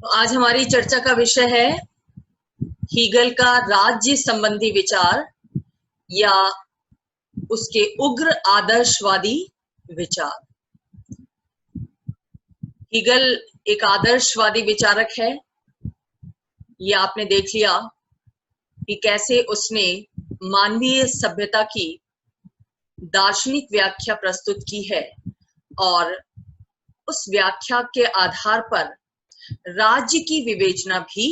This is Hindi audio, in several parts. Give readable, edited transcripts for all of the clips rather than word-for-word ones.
तो आज हमारी चर्चा का विषय है हीगल का राज्य संबंधी विचार या उसके उग्र आदर्शवादी विचार। हीगल एक आदर्शवादी विचारक है। ये आपने देख लिया कि कैसे उसने मानवीय सभ्यता की दार्शनिक व्याख्या प्रस्तुत की है और उस व्याख्या के आधार पर राज्य की विवेचना भी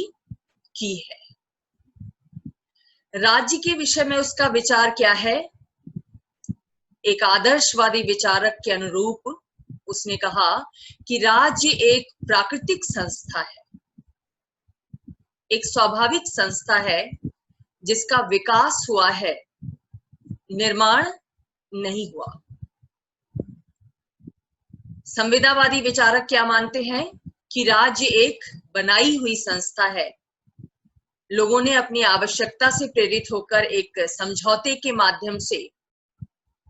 की है। राज्य के विषय में उसका विचार क्या है? एक आदर्शवादी विचारक के अनुरूप उसने कहा कि राज्य एक प्राकृतिक संस्था है, एक स्वाभाविक संस्था है जिसका विकास हुआ है, निर्माण नहीं हुआ। संविदावादी विचारक क्या मानते हैं कि राज्य एक बनाई हुई संस्था है। लोगों ने अपनी आवश्यकता से प्रेरित होकर एक समझौते के माध्यम से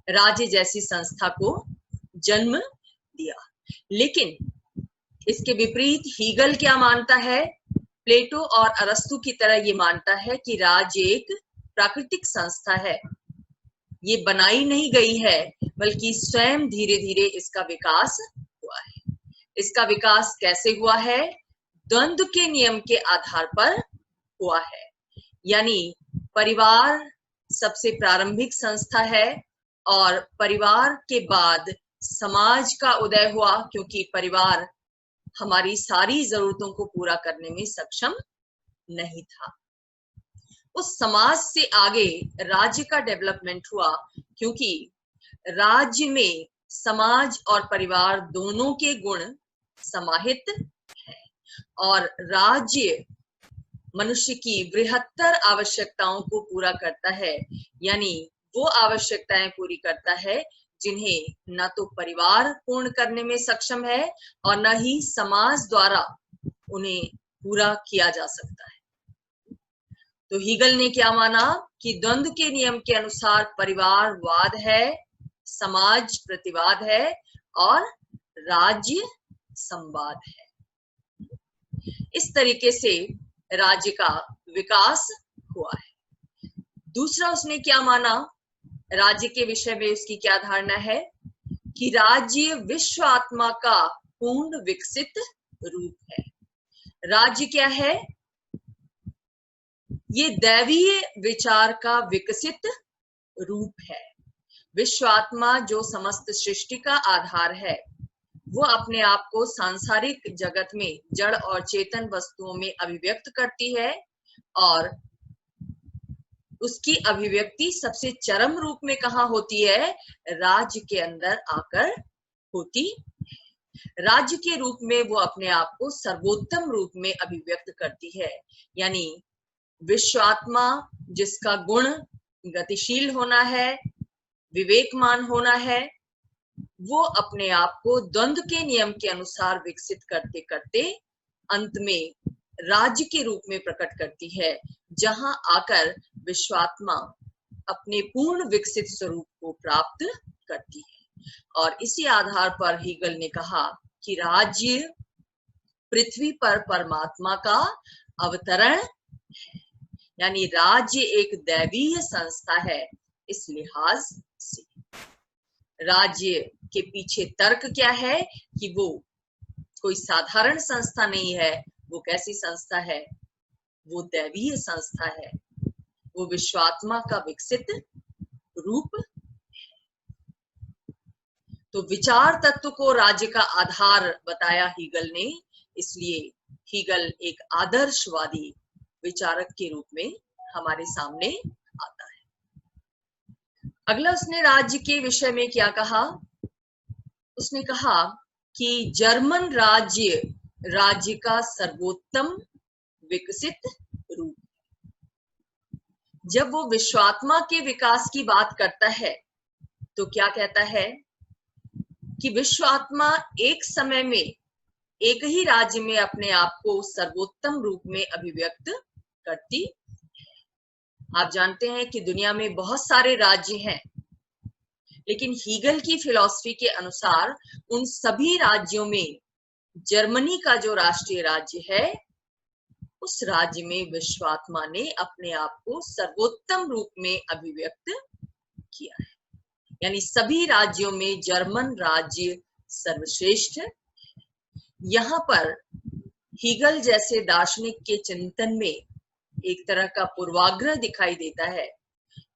राज्य जैसी संस्था को जन्म दिया। लेकिन इसके विपरीत हीगल क्या मानता है? प्लेटो और अरस्तु की तरह ये मानता है कि राज्य एक प्राकृतिक संस्था है, ये बनाई नहीं गई है, बल्कि स्वयं धीरे धीरे इसका विकास हुआ है। इसका विकास कैसे हुआ है? द्वंद्व के नियम के आधार पर हुआ है। यानी परिवार सबसे प्रारंभिक संस्था है और परिवार के बाद समाज का उदय हुआ, क्योंकि परिवार हमारी सारी जरूरतों को पूरा करने में सक्षम नहीं था। उस समाज से आगे राज्य का डेवलपमेंट हुआ, क्योंकि राज्य में समाज और परिवार दोनों के गुण समाहित हैं और राज्य मनुष्य की बृहत्तर आवश्यकताओं को पूरा करता है। यानी वो आवश्यकताएं पूरी करता है जिन्हें न तो परिवार पूर्ण करने में सक्षम है और न ही समाज द्वारा उन्हें पूरा किया जा सकता है। तो हीगल ने क्या माना कि द्वंद्व के नियम के अनुसार परिवारवाद है, समाज प्रतिवाद है और राज्य संवाद है। इस तरीके से राज्य का विकास हुआ है। दूसरा उसने क्या माना? राज्य के विषय में उसकी क्या धारणा है कि राज्य विश्व आत्मा का पूर्ण विकसित रूप है। राज्य क्या है? ये दैवीय विचार का विकसित रूप है। विश्व आत्मा जो समस्त सृष्टि का आधार है, वो अपने आप को सांसारिक जगत में जड़ और चेतन वस्तुओं में अभिव्यक्त करती है और उसकी अभिव्यक्ति सबसे चरम रूप में कहाँ होती है? राज्य के अंदर आकर होती है। राज्य के रूप में वो अपने आप को सर्वोत्तम रूप में अभिव्यक्त करती है। यानी विश्वात्मा जिसका गुण गतिशील होना है, विवेकमान होना है, वो अपने आप को द्वंद्व के नियम के अनुसार विकसित करते करते अंत में राज्य के रूप में प्रकट करती है, जहां आकर विश्वात्मा अपने पूर्ण विकसित स्वरूप को प्राप्त करती है। और इसी आधार पर हीगल ने कहा कि राज्य पृथ्वी पर परमात्मा का अवतरण है। यानी राज्य एक दैवीय संस्था है। इस लिहाज से राज्य के पीछे तर्क क्या है कि वो कोई साधारण संस्था नहीं है। वो कैसी संस्था है? वो दैवीय संस्था है, वो विश्वात्मा का विकसित रूप है। तो विचार तत्व को राज्य का आधार बताया हीगल ने, इसलिए हीगल एक आदर्शवादी विचारक के रूप में हमारे सामने आता है। अगला उसने राज्य के विषय में क्या कहा? उसने कहा कि जर्मन राज्य का सर्वोत्तम विकसित रूप। जब वो विश्वात्मा के विकास की बात करता है तो क्या कहता है कि विश्वात्मा एक समय में एक ही राज्य में अपने आप को सर्वोत्तम रूप में अभिव्यक्त करती। आप जानते हैं कि दुनिया में बहुत सारे राज्य हैं, लेकिन हीगल की फिलॉसफी के अनुसार उन सभी राज्यों में जर्मनी का जो राष्ट्रीय राज्य है, उस राज्य में विश्वात्मा ने अपने आप को सर्वोत्तम रूप में अभिव्यक्त किया है। यानी सभी राज्यों में जर्मन राज्य सर्वश्रेष्ठ है। यहाँ पर हीगल जैसे दार्शनिक के चिंतन में एक तरह का पूर्वाग्रह दिखाई देता है,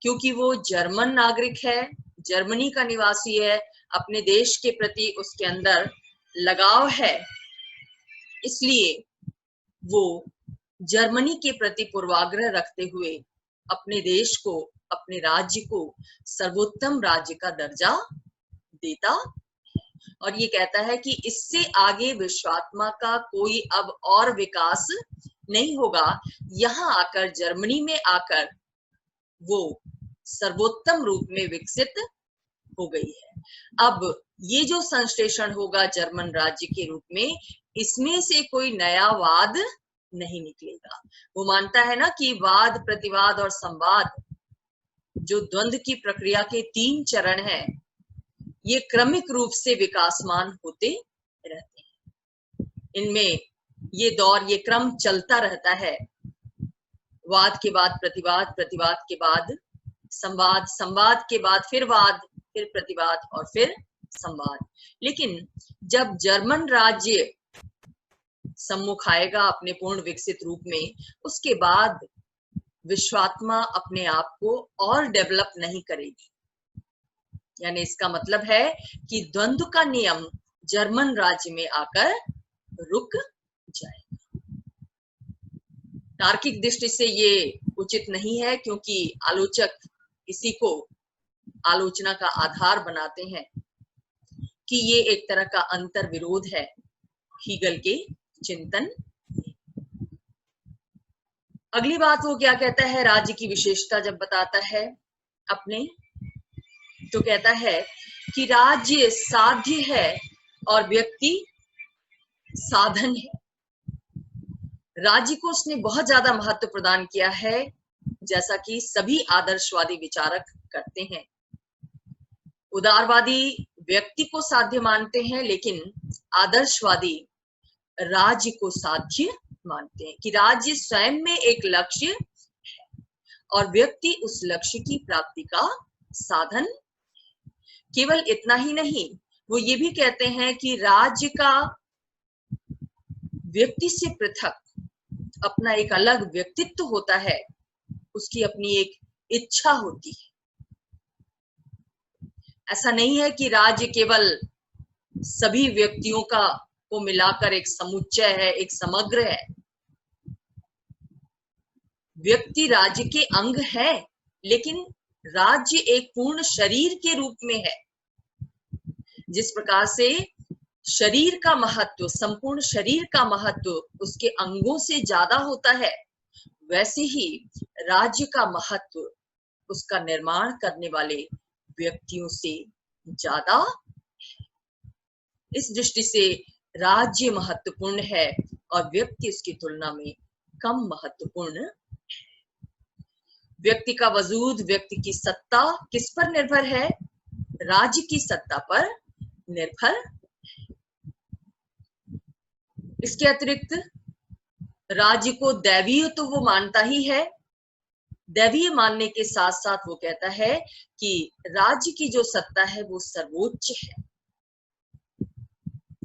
क्योंकि वो जर्मन नागरिक है, जर्मनी का निवासी है, अपने देश के प्रति उसके अंदर लगाव है, इसलिए वो जर्मनी के प्रति पूर्वाग्रह रखते हुए अपने देश को, अपने राज्य को सर्वोत्तम राज्य का दर्जा देता और ये कहता है कि इससे आगे विश्वात्मा का कोई अब और विकास नहीं होगा। यहाँ आकर, जर्मनी में आकर वो सर्वोत्तम रूप में विकसित हो गई है। अब ये जो संश्लेषण होगा जर्मन राज्य के रूप में, इसमें से कोई नया वाद नहीं निकलेगा। वो मानता है ना कि वाद, प्रतिवाद और संवाद, जो द्वंद्व की प्रक्रिया के 3 चरण हैं, ये क्रमिक रूप से विकासमान होते रहते हैं। इनमें ये दौर, ये क्रम चलता रहता है। वाद के बाद प्रतिवाद, प्रतिवाद के बाद संवाद, संवाद के बाद फिर वाद, फिर प्रतिवाद और फिर संवाद। लेकिन जब जर्मन राज्य सम्मुख आएगा अपने पूर्ण विकसित रूप में, उसके बाद विश्वात्मा अपने आप को और डेवलप नहीं करेगी। यानी इसका मतलब है कि द्वंद्व का नियम जर्मन राज्य में आकर रुक जाएगा। तार्किक दृष्टि से ये उचित नहीं है, क्योंकि आलोचक इसी को आलोचना का आधार बनाते हैं कि ये एक तरह का अंतर विरोध है हीगल के चिंतन। अगली बात वो क्या कहता है, राज्य की विशेषता जब बताता है अपने, तो कहता है कि राज्य साध्य है और व्यक्ति साधन है। राज्य को उसने बहुत ज्यादा महत्व प्रदान किया है, जैसा कि सभी आदर्शवादी विचारक करते हैं। उदारवादी व्यक्ति को साध्य मानते हैं, लेकिन आदर्शवादी राज्य को साध्य मानते हैं कि राज्य स्वयं में एक लक्ष्य है और व्यक्ति उस लक्ष्य की प्राप्ति का साधन। केवल इतना ही नहीं, वो ये भी कहते हैं कि राज्य का व्यक्ति से पृथक अपना एक अलग व्यक्तित्व होता है, उसकी अपनी एक इच्छा होती है। ऐसा नहीं है कि राज्य केवल सभी व्यक्तियों का को मिलाकर एक समुच्चय है, एक समग्र है। व्यक्ति राज्य के अंग है, लेकिन राज्य एक पूर्ण शरीर के रूप में है। जिस प्रकार से शरीर का महत्व, संपूर्ण शरीर का महत्व उसके अंगों से ज्यादा होता है, वैसे ही राज्य का महत्व उसका निर्माण करने वाले व्यक्तियों से ज्यादा है। इस दृष्टि से राज्य महत्वपूर्ण है और व्यक्ति उसकी तुलना में कम महत्वपूर्ण है। व्यक्ति का वजूद, व्यक्ति की सत्ता किस पर निर्भर है? राज्य की सत्ता पर निर्भर। इसके अतिरिक्त राज्य को दैवीय तो वो मानता ही है। दैवीय मानने के साथ साथ वो कहता है कि राज्य की जो सत्ता है वो सर्वोच्च है,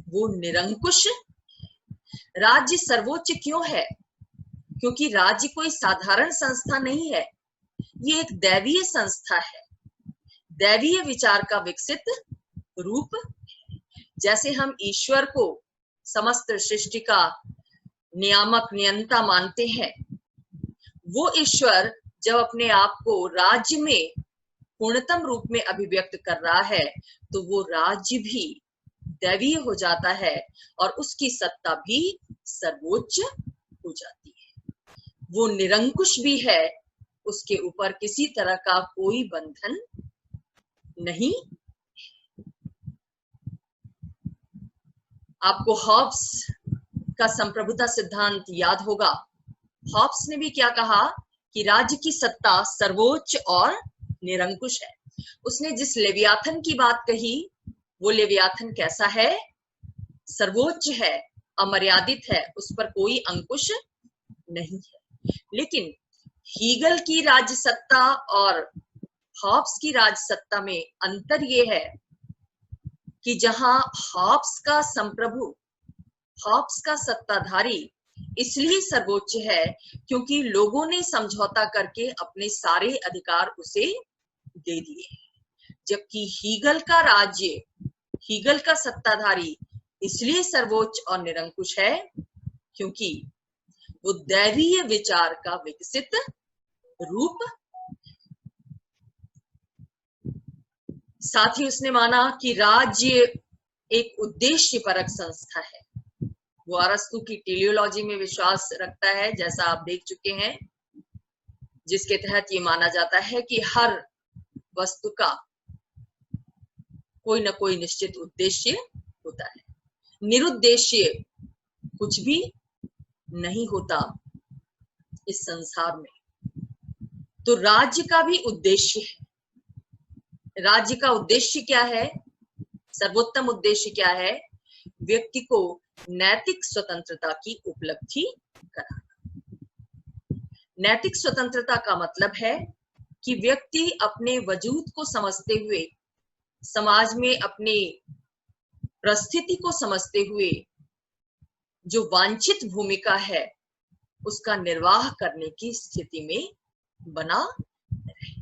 वो निरंकुश। राज्य सर्वोच्च क्यों है? क्योंकि राज्य कोई साधारण संस्था नहीं है, ये एक दैवीय संस्था है, दैवीय विचार का विकसित रूप। जैसे हम ईश्वर को समस्त सृष्टि का नियामक, नियंता मानते हैं, वो ईश्वर जब अपने आप को राज्य में पूर्णतम रूप में अभिव्यक्त कर रहा है, तो वो राज्य भी दैवीय हो जाता है और उसकी सत्ता भी सर्वोच्च हो जाती है। वो निरंकुश भी है, उसके ऊपर किसी तरह का कोई बंधन नहीं। आपको हॉब्स का संप्रभुता सिद्धांत याद होगा। हॉब्स ने भी क्या कहा कि राज्य की सत्ता सर्वोच्च और निरंकुश है। उसने जिस लेवियाथन की बात कही, वो लेवियाथन कैसा है? सर्वोच्च है, अमर्यादित है, उस पर कोई अंकुश नहीं है। लेकिन हीगल की राज्य सत्ता और हॉब्स की राज्य सत्ता में अंतर ये है कि जहां हॉब्स का संप्रभु, हॉब्स का सत्ताधारी इसलिए सर्वोच्च है क्योंकि लोगों ने समझौता करके अपने सारे अधिकार उसे दे दिए, जबकि हीगल का राज्य, हीगल का सत्ताधारी इसलिए सर्वोच्च और निरंकुश है क्योंकि वो दैवीय विचार का विकसित रूप। साथ ही उसने माना कि राज्य एक उद्देश्यपरक संस्था है। वो अरस्तु की टेलियोलॉजी में विश्वास रखता है, जैसा आप देख चुके हैं, जिसके तहत ये माना जाता है कि हर वस्तु का कोई ना कोई निश्चित उद्देश्य होता है। निरुद्देश्य कुछ भी नहीं होता इस संसार में। तो राज्य का भी उद्देश्य है। राज्य का उद्देश्य क्या है? सर्वोत्तम उद्देश्य क्या है? व्यक्ति को नैतिक स्वतंत्रता की उपलब्धि कराना। नैतिक स्वतंत्रता का मतलब है कि व्यक्ति अपने वजूद को समझते हुए, समाज में अपनी परिस्थिति को समझते हुए जो वांछित भूमिका है उसका निर्वाह करने की स्थिति में बना रहे।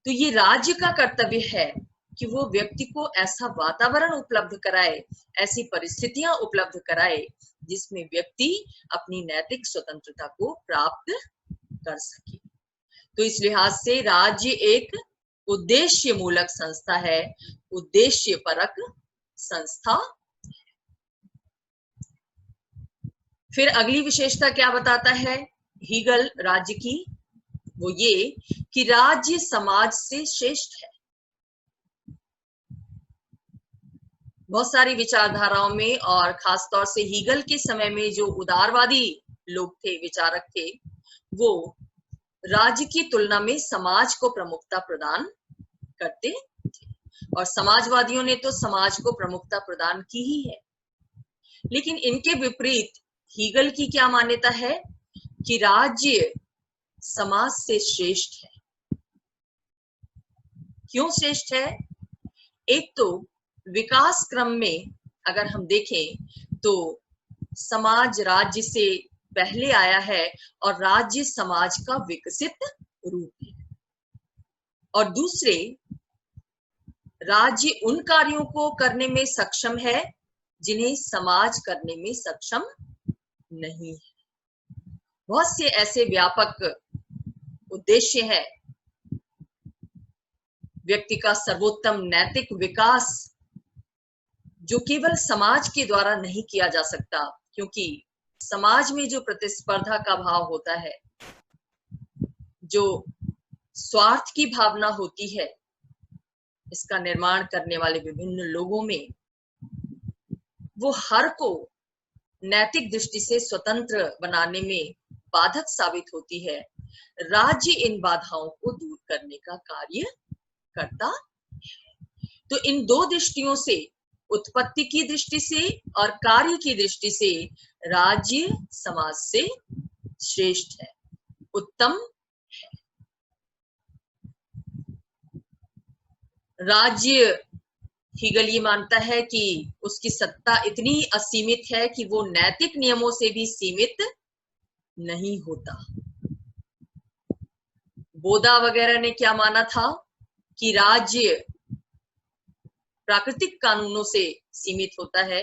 तो ये राज्य का कर्तव्य है कि वो व्यक्ति को ऐसा वातावरण उपलब्ध कराए, ऐसी परिस्थितियां उपलब्ध कराए जिसमें व्यक्ति अपनी नैतिक स्वतंत्रता को प्राप्त कर सके। तो इस लिहाज से राज्य एक उद्देश्य मूलक संस्था है, उद्देश्य परक संस्था। फिर अगली विशेषता क्या बताता है हीगल राज्य की? वो ये कि राज्य समाज से श्रेष्ठ है। बहुत सारी विचारधाराओं में और खासतौर से हीगल के समय में जो उदारवादी लोग थे, विचारक थे, वो राज्य की तुलना में समाज को प्रमुखता प्रदान करते थे। और समाजवादियों ने तो समाज को प्रमुखता प्रदान की ही है। लेकिन इनके विपरीत हीगल की क्या मान्यता है कि राज्य समाज से श्रेष्ठ है। क्यों श्रेष्ठ है? एक तो विकास क्रम में अगर हम देखें तो समाज राज्य से पहले आया है और राज्य समाज का विकसित रूप है। और दूसरे, राज्य उन कार्यों को करने में सक्षम है जिन्हें समाज करने में सक्षम नहीं है। बहुत से ऐसे व्यापक उद्देश्य है। व्यक्ति का सर्वोत्तम नैतिक विकास जो केवल समाज के द्वारा नहीं किया जा सकता, क्योंकि समाज में जो प्रतिस्पर्धा का भाव होता है, जो स्वार्थ की भावना होती है, इसका निर्माण करने वाले विभिन्न लोगों में, वो हर को नैतिक दृष्टि से स्वतंत्र बनाने में बाधक साबित होती है। राज्य इन बाधाओं को दूर करने का कार्य करता है। तो इन दो दृष्टियों से, उत्पत्ति की दृष्टि से और कार्य की दृष्टि से, राज्य समाज से श्रेष्ठ है, उत्तम है। राज्य, हीगल ये मानता है कि उसकी सत्ता इतनी असीमित है कि वो नैतिक नियमों से भी सीमित नहीं होता। बोधा वगैरह ने क्या माना था कि राज्य प्राकृतिक कानूनों से सीमित होता है,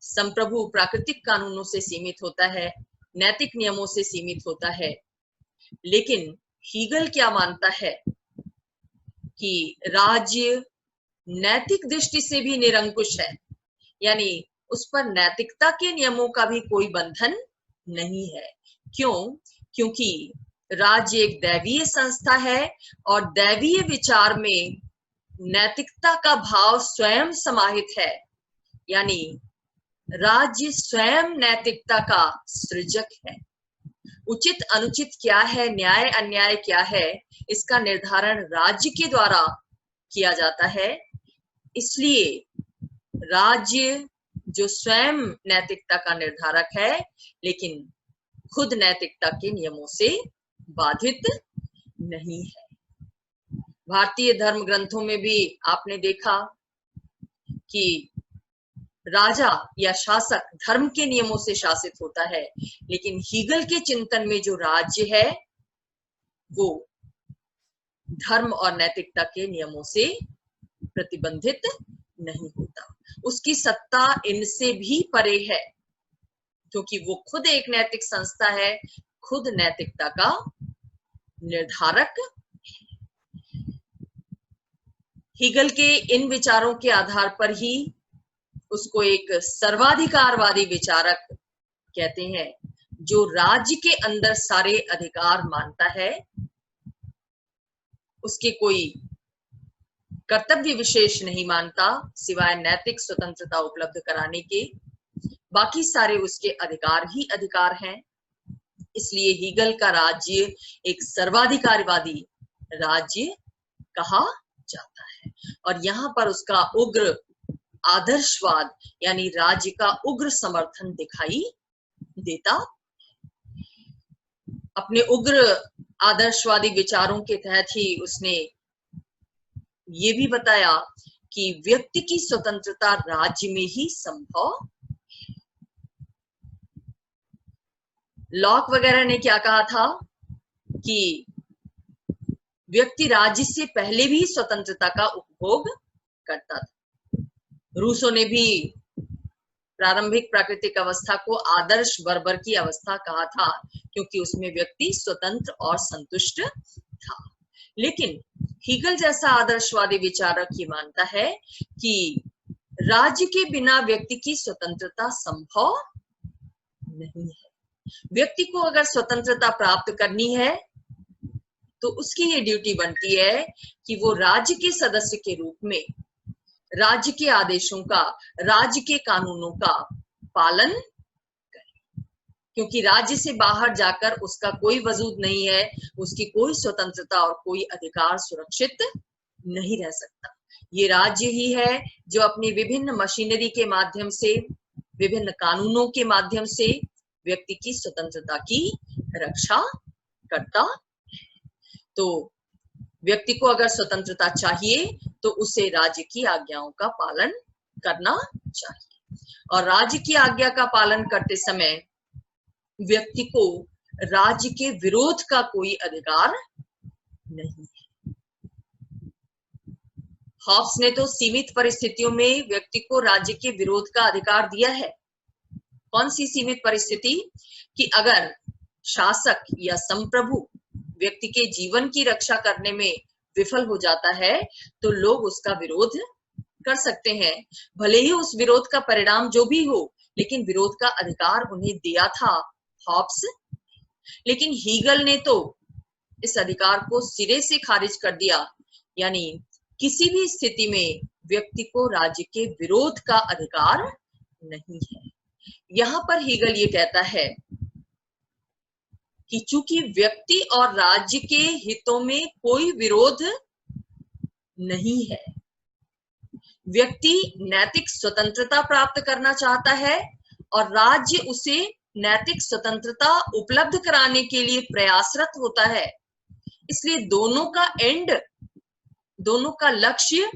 संप्रभु प्राकृतिक कानूनों से सीमित होता है, नैतिक नियमों से सीमित होता है। लेकिन हीगल क्या मानता है कि राज्य नैतिक दृष्टि से भी निरंकुश है, यानी उस पर नैतिकता के नियमों का भी कोई बंधन नहीं है। क्यों? क्योंकि राज्य एक दैवीय संस्था है और दैवीय विचार में नैतिकता का भाव स्वयं समाहित है, यानी राज्य स्वयं नैतिकता का सृजक है। उचित अनुचित क्या है, न्याय अन्याय क्या है, इसका निर्धारण राज्य के द्वारा किया जाता है। इसलिए राज्य जो स्वयं नैतिकता का निर्धारक है, लेकिन खुद नैतिकता के नियमों से बाधित नहीं है। भारतीय धर्म ग्रंथों में भी आपने देखा कि राजा या शासक धर्म के नियमों से शासित होता है, लेकिन हीगल के चिंतन में जो राज्य है वो धर्म और नैतिकता के नियमों से प्रतिबंधित नहीं होता। उसकी सत्ता इनसे भी परे है, क्योंकि वो खुद एक नैतिक संस्था है, खुद नैतिकता का निर्धारक। हीगल के इन विचारों के आधार पर ही उसको एक सर्वाधिकारवादी विचारक कहते हैं, जो राज्य के अंदर सारे अधिकार मानता है, उसके कोई कर्तव्य विशेष नहीं मानता सिवाय नैतिक स्वतंत्रता उपलब्ध कराने के। बाकी सारे उसके अधिकार ही अधिकार हैं। इसलिए हीगल का राज्य एक सर्वाधिकारवादी राज्य कहा जाता है। और यहाँ पर उसका उग्र आदर्शवाद यानी राज्य का उग्र समर्थन दिखाई देता। अपने उग्र आदर्शवादी विचारों के तहत ही उसने ये भी बताया कि व्यक्ति की स्वतंत्रता राज्य में ही संभव। लॉक वगैरह ने क्या कहा था कि व्यक्ति राज्य से पहले भी स्वतंत्रता का उपभोग करता था। रूसो ने भी प्रारंभिक प्राकृतिक अवस्था को आदर्श बर्बर की अवस्था कहा था, क्योंकि उसमें व्यक्ति स्वतंत्र और संतुष्ट था। लेकिन हीगल जैसा आदर्शवादी विचारक ये मानता है कि राज्य के बिना व्यक्ति की स्वतंत्रता संभव नहीं है। व्यक्ति को अगर स्वतंत्रता प्राप्त करनी है तो उसकी ये ड्यूटी बनती है कि वो राज्य के सदस्य के रूप में राज्य के आदेशों का, राज्य के कानूनों का पालन करे, क्योंकि राज्य से बाहर जाकर उसका कोई वजूद नहीं है, उसकी कोई स्वतंत्रता और कोई अधिकार सुरक्षित नहीं रह सकता। ये राज्य ही है जो अपनी विभिन्न मशीनरी के माध्यम से, विभिन्न कानूनों के माध्यम से व्यक्ति की स्वतंत्रता की रक्षा करता। तो व्यक्ति को अगर स्वतंत्रता चाहिए तो उसे राज्य की आज्ञाओं का पालन करना चाहिए, और राज्य की आज्ञा का पालन करते समय व्यक्ति को राज्य के विरोध का कोई अधिकार नहीं है। हॉब्स ने तो सीमित परिस्थितियों में व्यक्ति को राज्य के विरोध का अधिकार दिया है। कौन सी सीमित परिस्थिति? कि अगर शासक या संप्रभु व्यक्ति के जीवन की रक्षा करने में विफल हो जाता है तो लोग उसका विरोध कर सकते हैं, भले ही उस विरोध का परिणाम जो भी हो, लेकिन विरोध का अधिकार उन्हें दिया था हॉब्स। लेकिन हीगल ने तो इस अधिकार को सिरे से खारिज कर दिया, यानी किसी भी स्थिति में व्यक्ति को राज्य के विरोध का अधिकार नहीं है। यहाँ पर हीगल ये कहता है कि चूंकि व्यक्ति और राज्य के हितों में कोई विरोध नहीं है, व्यक्ति नैतिक स्वतंत्रता प्राप्त करना चाहता है और राज्य उसे नैतिक स्वतंत्रता उपलब्ध कराने के लिए प्रयासरत होता है, इसलिए दोनों का एंड, दोनों का लक्ष्य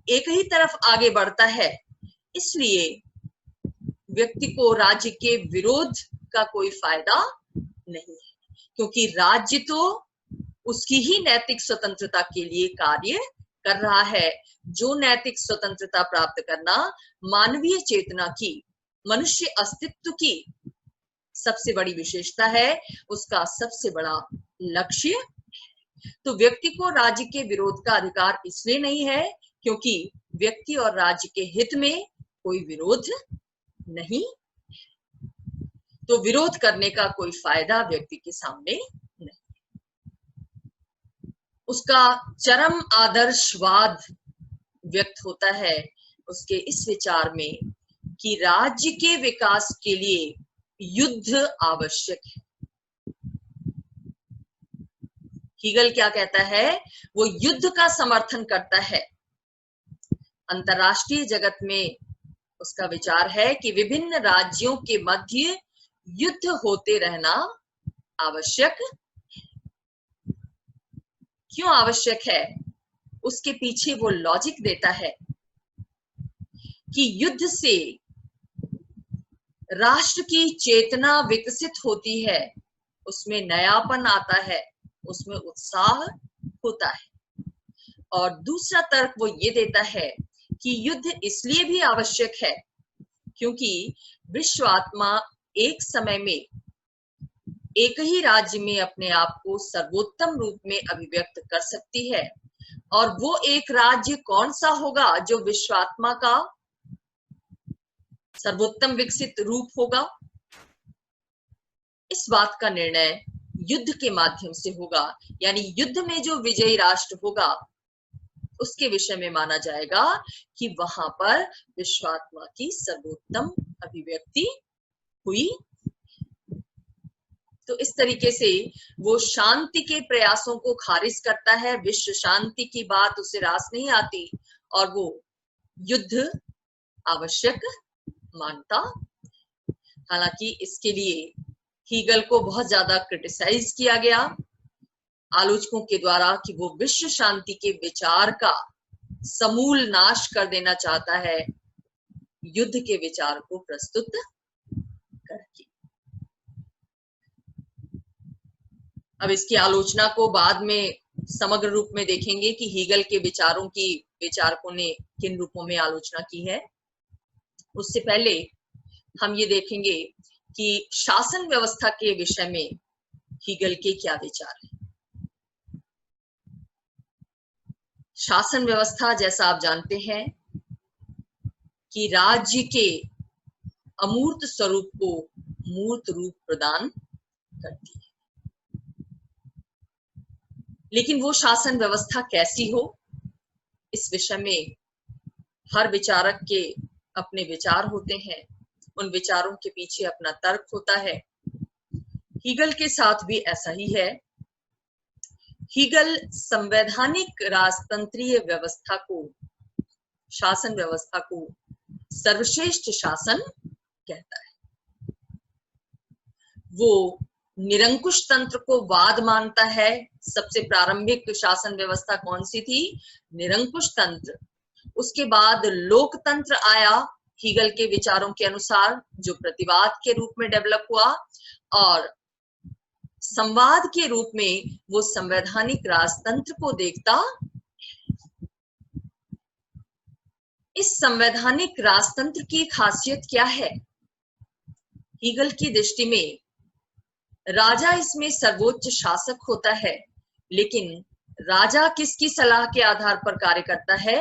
एक ही तरफ आगे बढ़ता है। इसलिए व्यक्ति को राज्य के विरोध का कोई फायदा नहीं है, क्योंकि राज्य तो उसकी ही नैतिक स्वतंत्रता के लिए कार्य कर रहा है। जो नैतिक स्वतंत्रता प्राप्त करना मानवीय चेतना की, मनुष्य अस्तित्व की सबसे बड़ी विशेषता है, उसका सबसे बड़ा लक्ष्य। तो व्यक्ति को राज्य के विरोध का अधिकार इसलिए नहीं है क्योंकि व्यक्ति और राज्य के हित में कोई विरोध नहीं, तो विरोध करने का कोई फायदा व्यक्ति के सामने नहीं। उसका चरम आदर्शवाद व्यक्त होता है उसके इस विचार में कि राज्य के विकास के लिए युद्ध आवश्यक है। हीगल क्या कहता है? वो युद्ध का समर्थन करता है। अंतरराष्ट्रीय जगत में उसका विचार है कि विभिन्न राज्यों के मध्य युद्ध होते रहना आवश्यक। क्यों आवश्यक है? उसके पीछे वो लॉजिक देता है कि युद्ध से राष्ट्र की चेतना विकसित होती है, उसमें नयापन आता है, उसमें उत्साह होता है। और दूसरा तर्क वो ये देता है कि युद्ध इसलिए भी आवश्यक है क्योंकि विश्व आत्मा एक समय में एक ही राज्य में अपने आप को सर्वोत्तम रूप में अभिव्यक्त कर सकती है, और वो एक राज्य कौन सा होगा जो विश्वात्मा का सर्वोत्तम विकसित रूप होगा? इस बात का निर्णय युद्ध के माध्यम से होगा, यानी युद्ध में जो विजयी राष्ट्र होगा उसके विषय में माना जाएगा कि वहां पर विश्वात्मा की सर्वोत्तम अभिव्यक्ति हुई। तो इस तरीके से वो शांति के प्रयासों को खारिज करता है, विश्व शांति की बात उसे रास नहीं आती, और वो युद्ध आवश्यक मानता। हालांकि इसके लिए हीगल को बहुत ज्यादा क्रिटिसाइज किया गया आलोचकों के द्वारा कि वो विश्व शांति के विचार का समूल नाश कर देना चाहता है युद्ध के विचार को प्रस्तुत करके। अब इसकी आलोचना को बाद में समग्र रूप में देखेंगे कि हीगल के विचारों की विचारकों ने किन रूपों में आलोचना की है। उससे पहले हम ये देखेंगे कि शासन व्यवस्था के विषय में हीगल के क्या विचार हैं। शासन व्यवस्था, जैसा आप जानते हैं, कि राज्य के अमूर्त स्वरूप को मूर्त रूप प्रदान करती है। लेकिन वो शासन व्यवस्था कैसी हो, इस विषय में हर विचारक के अपने विचार होते हैं, उन विचारों के पीछे अपना तर्क होता है। हीगल के साथ भी ऐसा ही है। हीगल संवैधानिक राजतंत्रीय व्यवस्था को, शासन व्यवस्था को सर्वश्रेष्ठ शासन कहता है। वो निरंकुश तंत्र को वाद मानता है। सबसे प्रारंभिक शासन व्यवस्था कौन सी थी? निरंकुश तंत्र। उसके बाद लोकतंत्र आया हीगल के विचारों के अनुसार, जो प्रतिवाद के रूप में डेवलप हुआ, और संवाद के रूप में वो संवैधानिक राजतंत्र को देखता। इस संवैधानिक राजतंत्र की खासियत क्या है? हीगल की दृष्टि में राजा इसमें सर्वोच्च शासक होता है, लेकिन राजा किसकी सलाह के आधार पर कार्य करता है?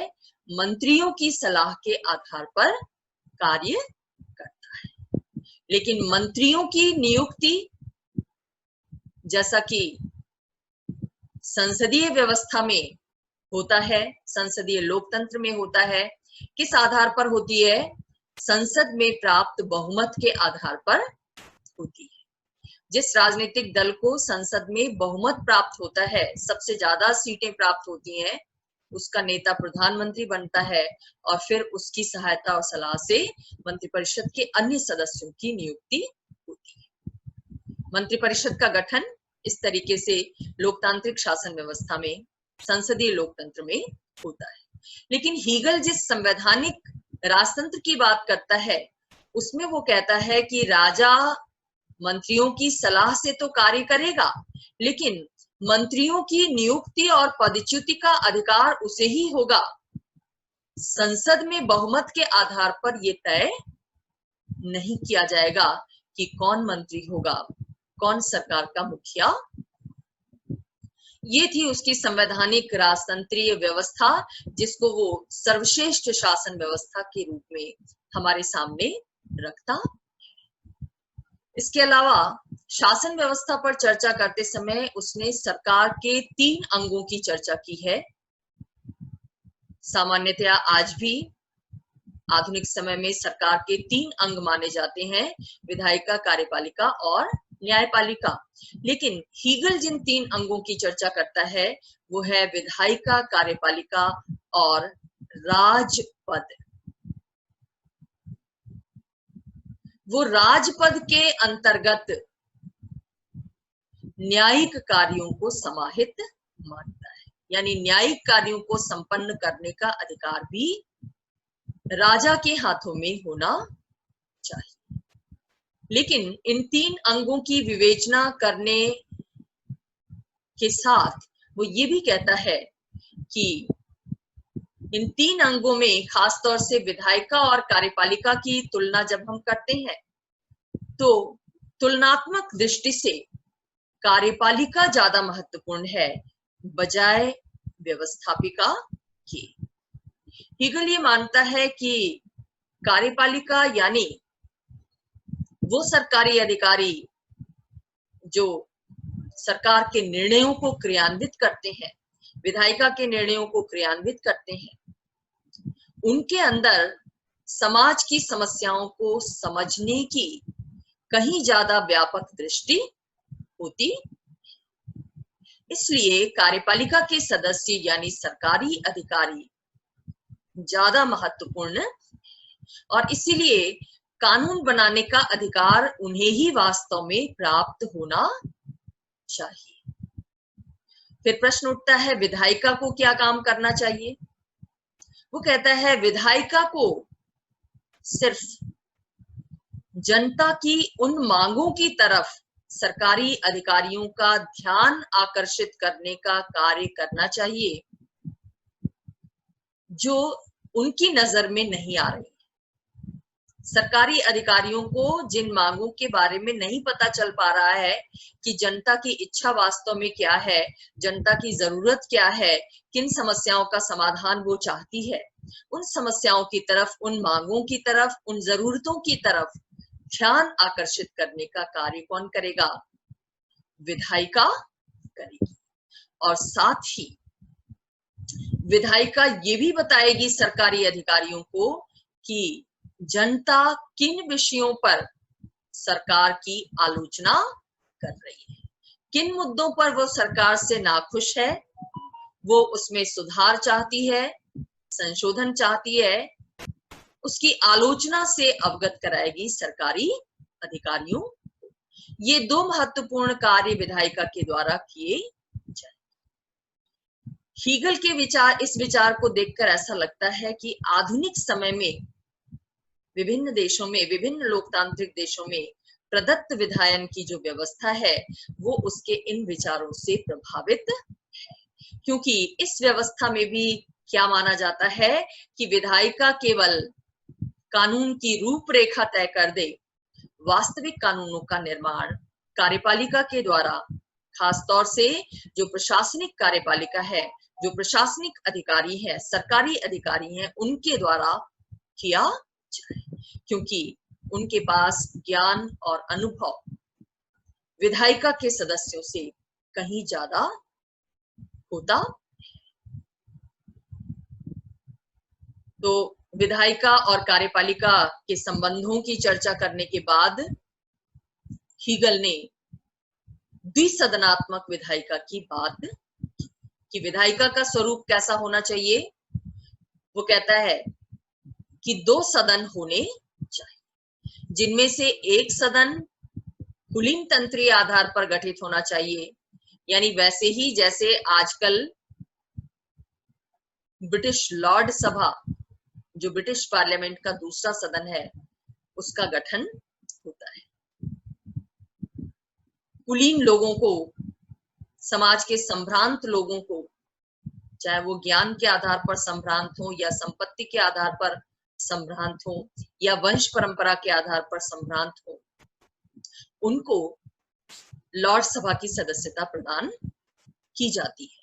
मंत्रियों की सलाह के आधार पर कार्य करता है। लेकिन मंत्रियों की नियुक्ति, जैसा कि संसदीय व्यवस्था में होता है, संसदीय लोकतंत्र में होता है, किस आधार पर होती है? संसद में प्राप्त बहुमत के आधार पर होती है। जिस राजनीतिक दल को संसद में बहुमत प्राप्त होता है, सबसे ज्यादा सीटें प्राप्त होती हैं, उसका नेता प्रधानमंत्री बनता है, और फिर उसकी सहायता और सलाह से मंत्रिपरिषद के अन्य सदस्यों की नियुक्ति होती है। मंत्रिपरिषद का गठन इस तरीके से लोकतांत्रिक शासन व्यवस्था में, संसदीय लोकतंत्र में होता है। लेकिन हीगल जिस संवैधानिक राजतंत्र की बात करता है, उसमें वो कहता है कि राजा मंत्रियों की सलाह से तो कार्य करेगा, लेकिन मंत्रियों की नियुक्ति और पदच्युति का अधिकार उसे ही होगा। संसद में बहुमत के आधार पर यह तय नहीं किया जाएगा कि कौन मंत्री होगा, कौन सरकार का मुखिया। ये थी उसकी संवैधानिक राजतंत्रीय व्यवस्था, जिसको वो सर्वश्रेष्ठ शासन व्यवस्था के रूप में हमारे सामने रखता। इसके अलावा शासन व्यवस्था पर चर्चा करते समय उसने सरकार के 3 अंगों की चर्चा की है। सामान्यतया आज भी आधुनिक समय में सरकार के 3 अंग माने जाते हैं, विधायिका, कार्यपालिका और न्यायपालिका। लेकिन हीगल जिन 3 अंगों की चर्चा करता है वो है विधायिका, कार्यपालिका और राजपद। वो राजपद के अंतर्गत न्यायिक कार्यों को समाहित मानता है, यानी न्यायिक कार्यों को संपन्न करने का अधिकार भी राजा के हाथों में होना चाहिए। लेकिन इन 3 अंगों की विवेचना करने के साथ वो ये भी कहता है कि इन 3 अंगों में खासतौर से विधायिका और कार्यपालिका की तुलना जब हम करते हैं तो तुलनात्मक दृष्टि से कार्यपालिका ज्यादा महत्वपूर्ण है बजाय व्यवस्थापिका की। हीगल ये मानता है कि कार्यपालिका यानी वो सरकारी अधिकारी जो सरकार के निर्णयों को क्रियान्वित करते हैं, विधायिका के निर्णयों को क्रियान्वित करते हैं, उनके अंदर समाज की समस्याओं को समझने की कहीं ज्यादा व्यापक दृष्टि होती। इसलिए कार्यपालिका के सदस्य यानी सरकारी अधिकारी ज्यादा महत्वपूर्ण और इसीलिए कानून बनाने का अधिकार उन्हें ही वास्तव में प्राप्त होना चाहिए। फिर प्रश्न उठता है विधायिका को क्या काम करना चाहिए? वो कहता है विधायिका को सिर्फ जनता की उन मांगों की तरफ सरकारी अधिकारियों का ध्यान आकर्षित करने का कार्य करना चाहिए जो उनकी नजर में नहीं आ रही। सरकारी अधिकारियों को जिन मांगों के बारे में नहीं पता चल पा रहा है कि जनता की इच्छा वास्तव में क्या है, जनता की जरूरत क्या है, किन समस्याओं का समाधान वो चाहती है, उन समस्याओं की तरफ, उन मांगों की तरफ, उन जरूरतों की तरफ ध्यान आकर्षित करने का कार्य कौन करेगा? विधायिका करेगी। और साथ ही विधायिका ये भी बताएगी सरकारी अधिकारियों को कि जनता किन विषयों पर सरकार की आलोचना कर रही है, किन मुद्दों पर वो सरकार से नाखुश है, वो उसमें सुधार चाहती है, संशोधन चाहती है, उसकी आलोचना से अवगत कराएगी सरकारी अधिकारियों। ये 2 महत्वपूर्ण कार्य विधायिका के द्वारा किए जाए। हीगल के इस विचार को देखकर ऐसा लगता है कि आधुनिक समय में विभिन्न देशों में, विभिन्न लोकतांत्रिक देशों में प्रदत्त विधायन की जो व्यवस्था है वो उसके इन विचारों से प्रभावित है, क्योंकि इस व्यवस्था में भी क्या माना जाता है कि विधायिका केवल कानून की रूपरेखा तय कर दे, वास्तविक कानूनों का निर्माण कार्यपालिका के द्वारा, खासतौर से जो प्रशासनिक कार्यपालिका है, जो प्रशासनिक अधिकारी है, सरकारी अधिकारी हैं, उनके द्वारा किया जाए, क्योंकि उनके पास ज्ञान और अनुभव विधायिका के सदस्यों से कहीं ज्यादा होता। तो विधायिका और कार्यपालिका के संबंधों की चर्चा करने के बाद हीगल ने द्विसदनात्मक विधायिका की बात कि विधायिका का स्वरूप कैसा होना चाहिए। वो कहता है कि 2 सदन होने चाहिए, जिनमें से एक सदन कुलीन तंत्रीय आधार पर गठित होना चाहिए, यानी वैसे ही जैसे आजकल ब्रिटिश लॉर्ड सभा, जो ब्रिटिश पार्लियामेंट का दूसरा सदन है, उसका गठन होता है। कुलीन लोगों को, समाज के संभ्रांत लोगों को, चाहे वो ज्ञान के आधार पर संभ्रांत हो या संपत्ति के आधार पर संभ्रांत हो या वंश परंपरा के आधार पर संभ्रांत हो, उनको लॉर्ड सभा की सदस्यता प्रदान की जाती है।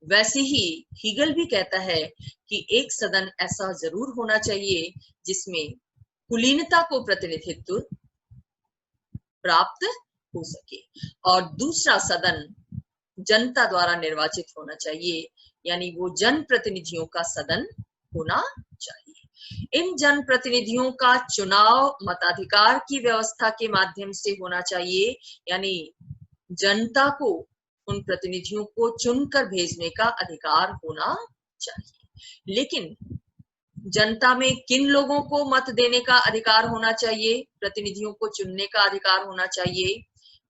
वैसे ही हीगल भी कहता है कि एक सदन ऐसा जरूर होना चाहिए जिसमें कुलीनता को प्रतिनिधित्व प्राप्त हो सके, और दूसरा सदन जनता द्वारा निर्वाचित होना चाहिए, यानी वो जनप्रतिनिधियों का सदन होना चाहिए। इन जनप्रतिनिधियों का चुनाव मताधिकार की व्यवस्था के माध्यम से होना चाहिए, यानी जनता को उन प्रतिनिधियों को चुनकर भेजने का अधिकार होना चाहिए। लेकिन जनता में किन लोगों को मत देने का अधिकार होना चाहिए, प्रतिनिधियों को चुनने का अधिकार होना चाहिए।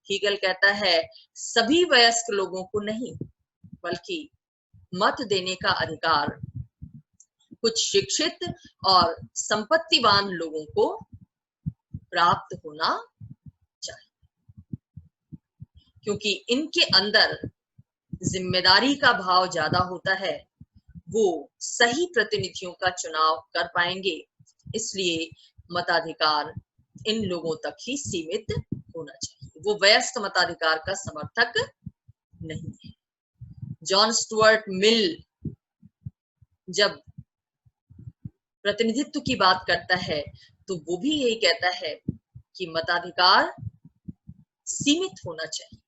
हीगल कहता है सभी वयस्क लोगों को नहीं, बल्कि मत देने का अधिकार कुछ शिक्षित और संपत्तिवान लोगों को प्राप्त होना चाहिए, क्योंकि इनके अंदर जिम्मेदारी का भाव ज्यादा होता है, वो सही प्रतिनिधियों का चुनाव कर पाएंगे। इसलिए मताधिकार इन लोगों तक ही सीमित होना चाहिए, वो वयस्क मताधिकार का समर्थक नहीं है। जॉन स्टुअर्ट मिल जब प्रतिनिधित्व की बात करता है तो वो भी यही कहता है कि मताधिकार सीमित होना चाहिए,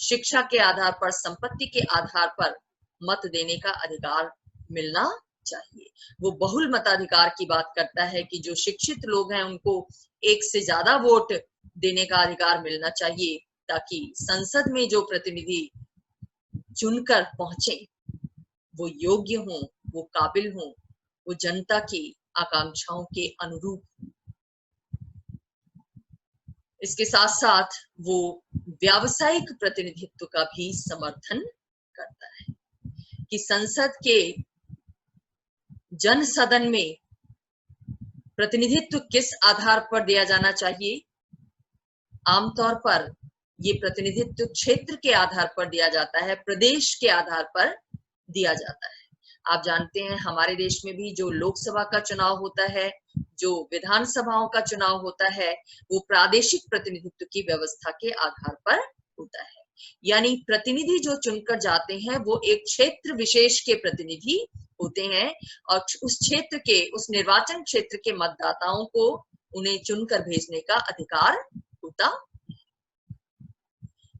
शिक्षा के आधार पर, संपत्ति के आधार पर मत देने का अधिकार मिलना चाहिए। वो बहुल मताधिकार की बात करता है कि जो शिक्षित लोग हैं उनको एक से ज्यादा वोट देने का अधिकार मिलना चाहिए, ताकि संसद में जो प्रतिनिधि चुनकर पहुंचे वो योग्य हों, वो काबिल हों, वो जनता की आकांक्षाओं के अनुरूप। इसके साथ साथ वो व्यावसायिक प्रतिनिधित्व का भी समर्थन करता है कि संसद के जन सदन में प्रतिनिधित्व किस आधार पर दिया जाना चाहिए। आमतौर पर ये प्रतिनिधित्व क्षेत्र के आधार पर दिया जाता है, प्रदेश के आधार पर दिया जाता है। आप जानते हैं हमारे देश में भी जो लोकसभा का चुनाव होता है, जो विधानसभाओं का चुनाव होता है, वो प्रादेशिक प्रतिनिधित्व की व्यवस्था के आधार पर होता है। यानी प्रतिनिधि जो चुनकर जाते हैं वो एक क्षेत्र विशेष के प्रतिनिधि होते हैं और उस क्षेत्र के, उस निर्वाचन क्षेत्र के मतदाताओं को उन्हें चुनकर भेजने का अधिकार होता।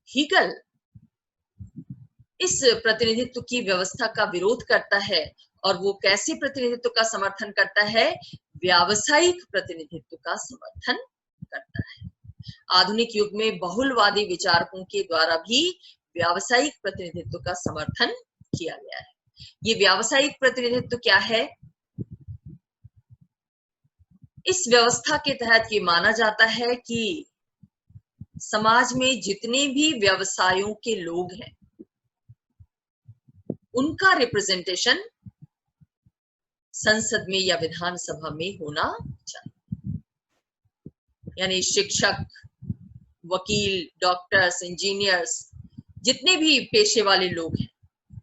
हीगल इस प्रतिनिधित्व की व्यवस्था का विरोध करता है और वो कैसे प्रतिनिधित्व का समर्थन करता है, व्यावसायिक प्रतिनिधित्व का समर्थन करता है। आधुनिक युग में बहुलवादी विचारकों के द्वारा भी व्यावसायिक प्रतिनिधित्व का समर्थन किया गया है। ये व्यावसायिक प्रतिनिधित्व क्या है? इस व्यवस्था के तहत ये माना जाता है कि समाज में जितने भी व्यवसायों के लोग हैं उनका रिप्रेजेंटेशन संसद में या विधानसभा में होना चाहिए। यानी शिक्षक, वकील, डॉक्टर्स, इंजीनियर्स, जितने भी पेशे वाले लोग हैं,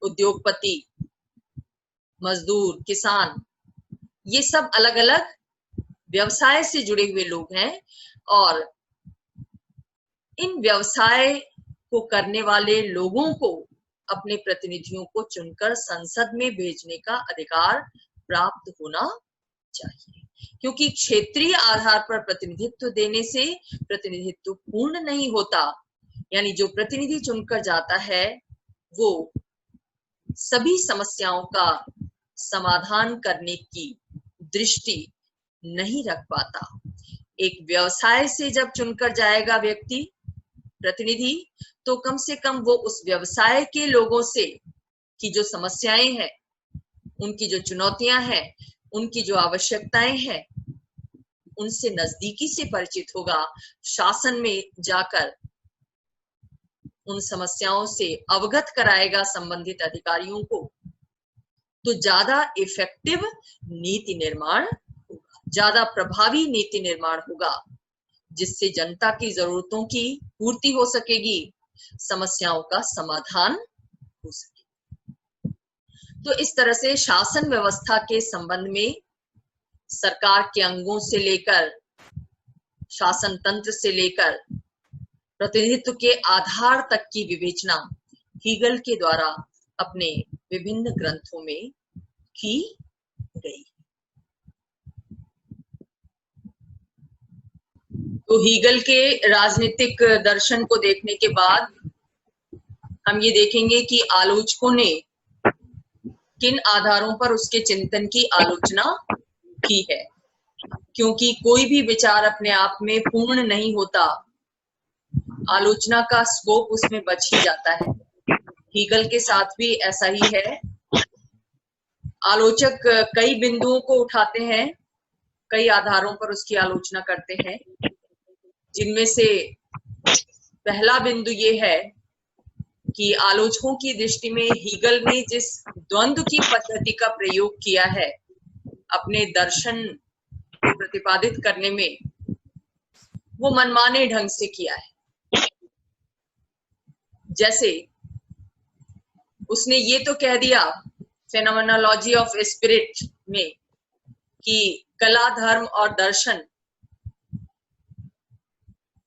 उद्योगपति, मजदूर, किसान, ये सब अलग अलग व्यवसाय से जुड़े हुए लोग हैं और इन व्यवसाय को करने वाले लोगों को अपने प्रतिनिधियों को चुनकर संसद में भेजने का अधिकार प्राप्त होना चाहिए, क्योंकि क्षेत्रीय आधार पर प्रतिनिधित्व देने से प्रतिनिधित्व पूर्ण नहीं होता। यानी जो प्रतिनिधि चुनकर जाता है वो सभी समस्याओं का समाधान करने की दृष्टि नहीं रख पाता। एक व्यवसाय से जब चुनकर जाएगा व्यक्ति, प्रतिनिधि, तो कम से कम वो उस व्यवसाय के लोगों से की जो समस्याएं हैं, उनकी जो चुनौतियां हैं, उनकी जो आवश्यकताएं हैं, उनसे नजदीकी से परिचित होगा, शासन में जाकर उन समस्याओं से अवगत कराएगा संबंधित अधिकारियों को, तो ज्यादा इफेक्टिव नीति निर्माण होगा, ज्यादा प्रभावी नीति निर्माण होगा, जिससे जनता की जरूरतों की पूर्ति हो सकेगी, समस्याओं का समाधान हो सकेगा। तो इस तरह से शासन व्यवस्था के संबंध में सरकार के अंगों से लेकर, शासन तंत्र से लेकर प्रतिनिधित्व के आधार तक की विवेचना हीगल के द्वारा अपने विभिन्न ग्रंथों में की गई। तो हीगल के राजनीतिक दर्शन को देखने के बाद हम ये देखेंगे कि आलोचकों ने किन आधारों पर उसके चिंतन की आलोचना की है, क्योंकि कोई भी विचार अपने आप में पूर्ण नहीं होता, आलोचना का स्कोप उसमें बच ही जाता है। हीगल के साथ भी ऐसा ही है। आलोचक कई बिंदुओं को उठाते हैं, कई आधारों पर उसकी आलोचना करते हैं, जिनमें से पहला बिंदु ये है कि आलोचकों की दृष्टि में हीगल ने जिस द्वंद्व की पद्धति का प्रयोग किया है अपने दर्शन को प्रतिपादित करने में, वो मनमाने ढंग से किया है। जैसे उसने ये तो कह दिया फेनोमेनोलॉजी ऑफ स्पिरिट में कि कला, धर्म और दर्शन,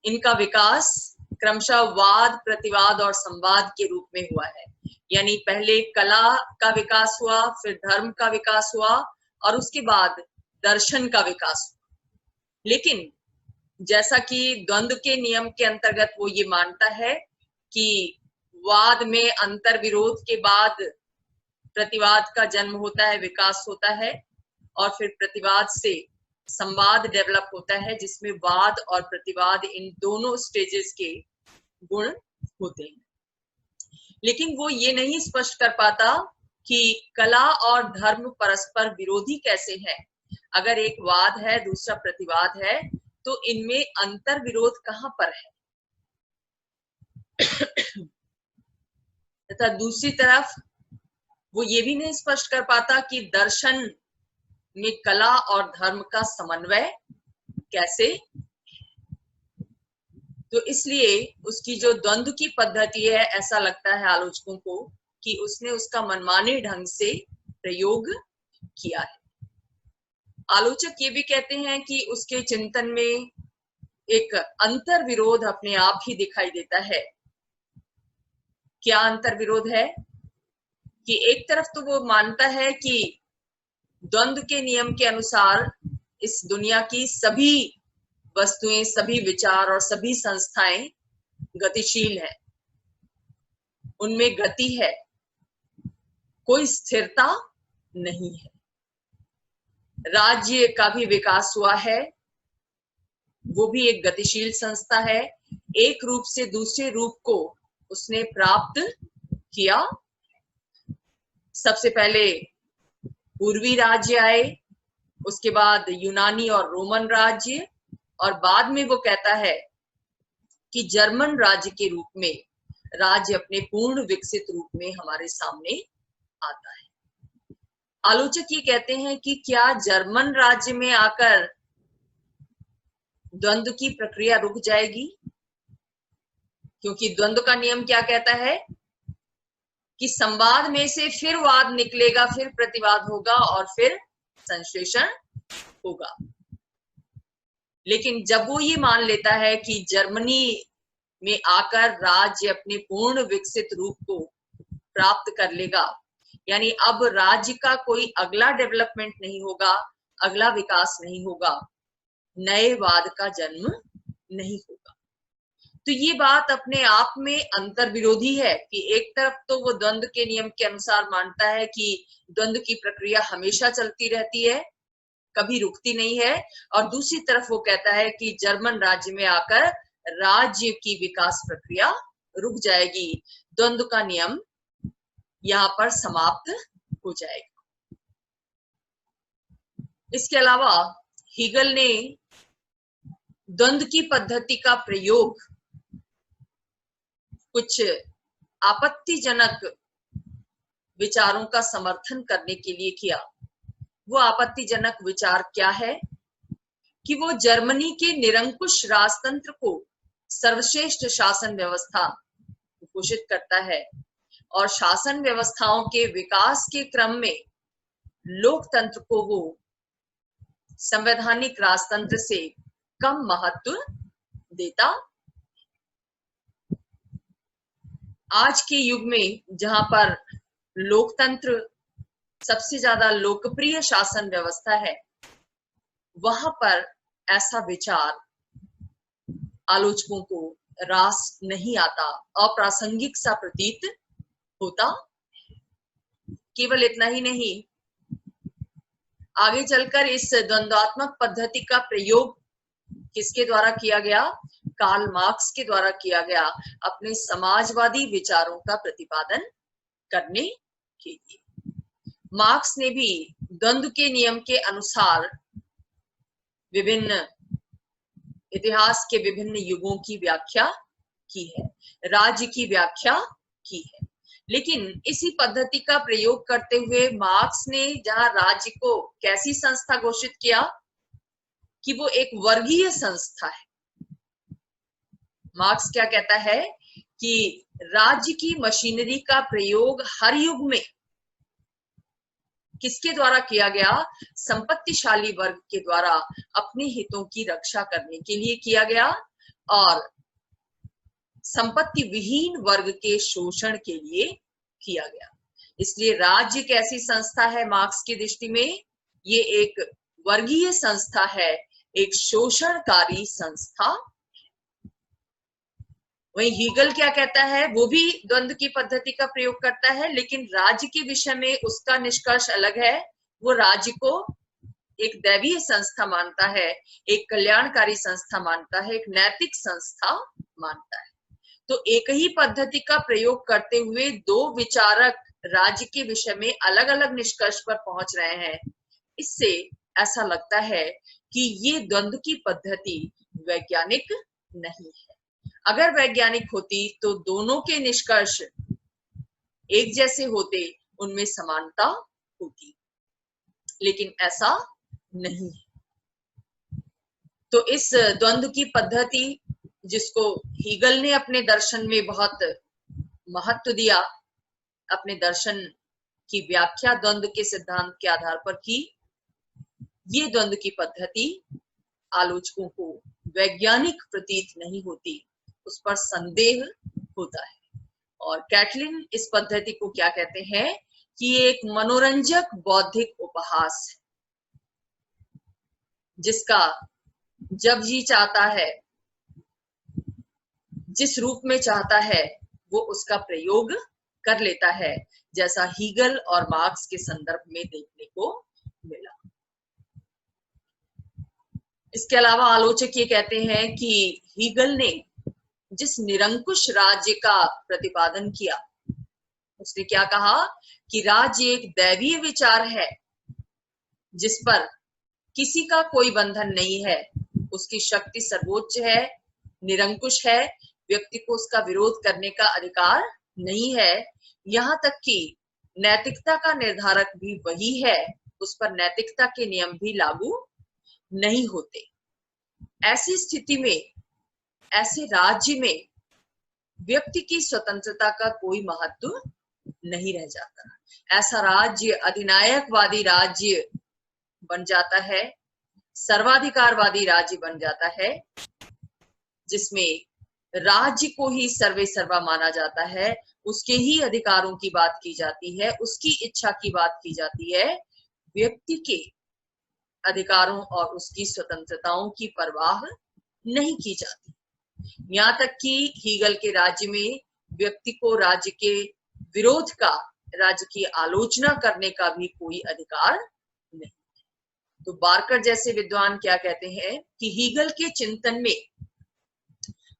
इनका विकास क्रमशः वाद, प्रतिवाद और संवाद के रूप में हुआ है। यानी पहले कला का विकास हुआ, फिर धर्म का विकास हुआ और उसके बाद दर्शन का विकास हुआ। लेकिन जैसा कि द्वंद्व के नियम के अंतर्गत वो ये मानता है कि वाद में अंतर विरोध के बाद प्रतिवाद का जन्म होता है, विकास होता है, और फिर प्रतिवाद से संवाद डेवलप होता है, जिसमें वाद और प्रतिवाद इन दोनों स्टेजेस के गुण होते हैं। लेकिन वो ये नहीं स्पष्ट कर पाता कि कला और धर्म परस्पर विरोधी कैसे हैं। अगर एक वाद है, दूसरा प्रतिवाद है, तो इनमें अंतर विरोध कहां पर है। तथा दूसरी तरफ वो ये भी नहीं स्पष्ट कर पाता कि दर्शन में कला और धर्म का समन्वय कैसे। तो इसलिए उसकी जो द्वंद्व की पद्धति है, ऐसा लगता है आलोचकों को कि उसने उसका मनमाने ढंग से प्रयोग किया है। आलोचक ये भी कहते हैं कि उसके चिंतन में एक अंतर विरोध अपने आप ही दिखाई देता है। क्या अंतर विरोध है कि एक तरफ तो वो मानता है कि द्वंद्व के नियम के अनुसार इस दुनिया की सभी वस्तुएं, सभी विचार और सभी संस्थाएं गतिशील हैं, उनमें गति है, कोई स्थिरता नहीं है। राज्य का भी विकास हुआ है, वो भी एक गतिशील संस्था है, एक रूप से दूसरे रूप को उसने प्राप्त किया। सबसे पहले पूर्वी राज्य आए, उसके बाद यूनानी और रोमन राज्य, और बाद में वो कहता है कि जर्मन राज्य के रूप में राज्य अपने पूर्ण विकसित रूप में हमारे सामने आता है। आलोचक ये कहते हैं कि क्या जर्मन राज्य में आकर द्वंद्व की प्रक्रिया रुक जाएगी, क्योंकि द्वंद्व का नियम क्या कहता है कि संवाद में से फिर वाद निकलेगा, फिर प्रतिवाद होगा और फिर संश्लेषण होगा। लेकिन जब वो ये मान लेता है कि जर्मनी में आकर राज्य अपने पूर्ण विकसित रूप को प्राप्त कर लेगा, यानी अब राज्य का कोई अगला डेवलपमेंट नहीं होगा, अगला विकास नहीं होगा, नए वाद का जन्म नहीं होगा। तो ये बात अपने आप में अंतर विरोधी है कि एक तरफ तो वो द्वंद्व के नियम के अनुसार मानता है कि द्वंद्व की प्रक्रिया हमेशा चलती रहती है, कभी रुकती नहीं है, और दूसरी तरफ वो कहता है कि जर्मन राज्य में आकर राज्य की विकास प्रक्रिया रुक जाएगी, द्वंद्व का नियम यहाँ पर समाप्त हो जाएगा। इसके अलावा हीगल ने द्वंद्व की पद्धति का प्रयोग कुछ आपत्तिजनक विचारों का समर्थन करने के लिए किया। वो आपत्तिजनक विचार क्या है कि वो जर्मनी के निरंकुश राजतंत्र को सर्वश्रेष्ठ शासन व्यवस्था घोषित करता है, और शासन व्यवस्थाओं के विकास के क्रम में लोकतंत्र को वो संवैधानिक राजतंत्र से कम महत्व देता। आज के युग में जहां पर लोकतंत्र सबसे ज्यादा लोकप्रिय शासन व्यवस्था है, वहां पर ऐसा विचार आलोचकों को रास नहीं आता, अप्रासंगिक सा प्रतीत होता। केवल इतना ही नहीं, आगे चलकर इस द्वंद्वात्मक पद्धति का प्रयोग किसके द्वारा किया गया? कार्ल मार्क्स के द्वारा किया गया, अपने समाजवादी विचारों का प्रतिपादन करने के लिए। मार्क्स ने भी द्वंद्व के नियम के अनुसार विभिन्न इतिहास के विभिन्न युगों की व्याख्या की है, राज्य की व्याख्या की है। लेकिन इसी पद्धति का प्रयोग करते हुए मार्क्स ने जहां राज्य को कैसी संस्था घोषित किया कि वो एक वर्गीय संस्था है। मार्क्स क्या कहता है कि राज्य की मशीनरी का प्रयोग हर युग में किसके द्वारा किया गया? संपत्तिशाली वर्ग के द्वारा अपने हितों की रक्षा करने के लिए किया गया और संपत्ति विहीन वर्ग के शोषण के लिए किया गया। इसलिए राज्य एक ऐसी संस्था है मार्क्स की दृष्टि में, ये एक वर्गीय संस्था है, एक शोषणकारी संस्था। वहीं हीगल क्या कहता है? वो भी द्वंद्व की पद्धति का प्रयोग करता है, लेकिन राज्य के विषय में उसका निष्कर्ष अलग है। वो राज्य को एक दैवीय संस्था मानता है, एक कल्याणकारी संस्था मानता है, एक नैतिक संस्था मानता है। तो एक ही पद्धति का प्रयोग करते हुए दो विचारक राज्य के विषय में अलग अलग निष्कर्ष पर पहुंच रहे हैं। इससे ऐसा लगता है कि ये द्वंद्व की पद्धति वैज्ञानिक नहीं है। अगर वैज्ञानिक होती तो दोनों के निष्कर्ष एक जैसे होते, उनमें समानता होती, लेकिन ऐसा नहीं है। तो इस द्वंद्व की पद्धति जिसको हीगल ने अपने दर्शन में बहुत महत्व दिया, अपने दर्शन की व्याख्या द्वंद्व के सिद्धांत के आधार पर की, ये द्वंद्व की पद्धति आलोचकों को वैज्ञानिक प्रतीत नहीं होती, उस पर संदेह होता है। और कैटलिन इस पद्धति को क्या कहते हैं कि ये एक मनोरंजक बौद्धिक उपहास है, जिसका जब जी चाहता है, जिस रूप में चाहता है, वो उसका प्रयोग कर लेता है, जैसा हीगल और मार्क्स के संदर्भ में देखने को मिला। इसके अलावा आलोचक ये कहते हैं कि हीगल ने जिस निरंकुश राज्य का प्रतिपादन किया, उसने क्या कहा कि राज्य एक दैवीय विचार है जिस पर किसी का कोई बंधन नहीं है, उसकी शक्ति सर्वोच्च है, निरंकुश है, व्यक्ति को उसका विरोध करने का अधिकार नहीं है, यहाँ तक कि नैतिकता का निर्धारक भी वही है, उस पर नैतिकता के नियम भी लागू नहीं होते। ऐसी स्थिति में, ऐसे राज्य में व्यक्ति की स्वतंत्रता का कोई महत्व नहीं रह जाता। ऐसा राज्य अधिनायकवादी राज्य बन जाता है, सर्वाधिकारवादी राज्य बन जाता है, जिसमें राज्य को ही सर्वे सर्वा माना जाता है, उसके ही अधिकारों की बात की जाती है, उसकी इच्छा की बात की जाती है, व्यक्ति के अधिकारों और उसकी स्वतंत्रताओं की परवाह नहीं की जाती। यहाँ तक कि हीगल के राज्य में व्यक्ति को राज्य के विरोध का, राज्य की आलोचना करने का भी कोई अधिकार नहीं। तो बार्कर जैसे विद्वान क्या कहते हैं कि हीगल के चिंतन में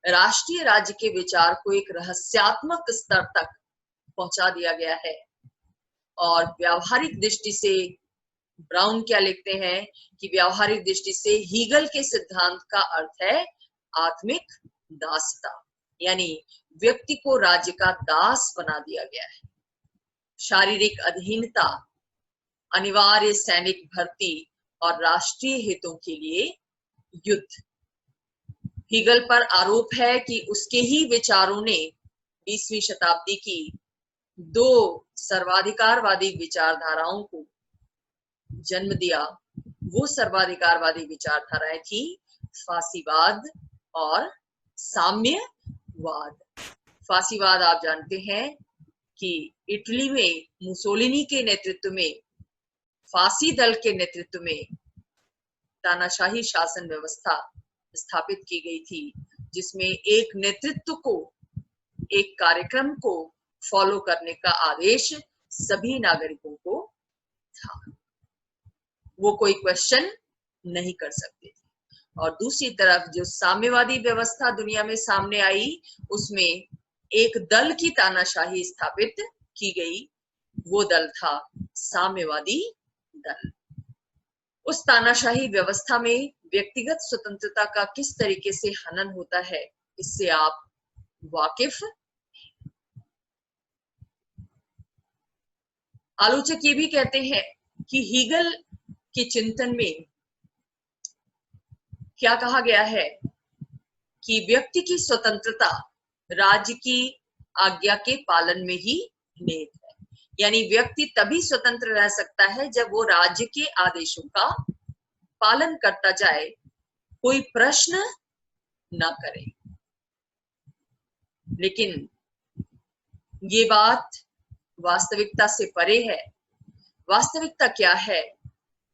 राष्ट्रीय राज्य के विचार को एक रहस्यात्मक स्तर तक पहुंचा दिया गया है। और व्यावहारिक दृष्टि से ब्राउन क्या लिखते हैं कि व्यावहारिक दृष्टि से हीगल के सिद्धांत का अर्थ है आत्मिक दासता, यानी व्यक्ति को राज्य का दास बना दिया गया है। शारीरिक अधीनता, अनिवार्य सैनिक भर्ती और राष्ट्रीय हितों के लिए युद्ध। हीगल पर आरोप है कि उसके ही विचारों ने 20वीं शताब्दी की दो सर्वाधिकारवादी विचारधाराओं को जन्म दिया। वो सर्वाधिकारवादी विचारधाराएं थी फासीवाद और साम्यवाद। फासीवाद आप जानते हैं कि इटली में मुसोलिनी के नेतृत्व में, फासी दल के नेतृत्व में तानाशाही शासन व्यवस्था स्थापित की गई थी, जिसमें एक नेतृत्व को, एक कार्यक्रम को फॉलो करने का आदेश सभी नागरिकों को था, वो कोई क्वेश्चन नहीं कर सकते थे। और दूसरी तरफ जो साम्यवादी व्यवस्था दुनिया में सामने आई, उसमें एक दल की तानाशाही स्थापित की गई, वो दल था साम्यवादी दल। उस तानाशाही व्यवस्था में व्यक्तिगत स्वतंत्रता का किस तरीके से हनन होता है, इससे आप वाकिफ। आलोचक ये भी कहते हैं कि हीगल के चिंतन में क्या कहा गया है कि व्यक्ति की स्वतंत्रता राज्य की आज्ञा के पालन में ही निहित है। यानी व्यक्ति तभी स्वतंत्र रह सकता है जब वो राज्य के आदेशों का पालन करता जाए, कोई प्रश्न न करे। लेकिन ये बात वास्तविकता से परे है। वास्तविकता क्या है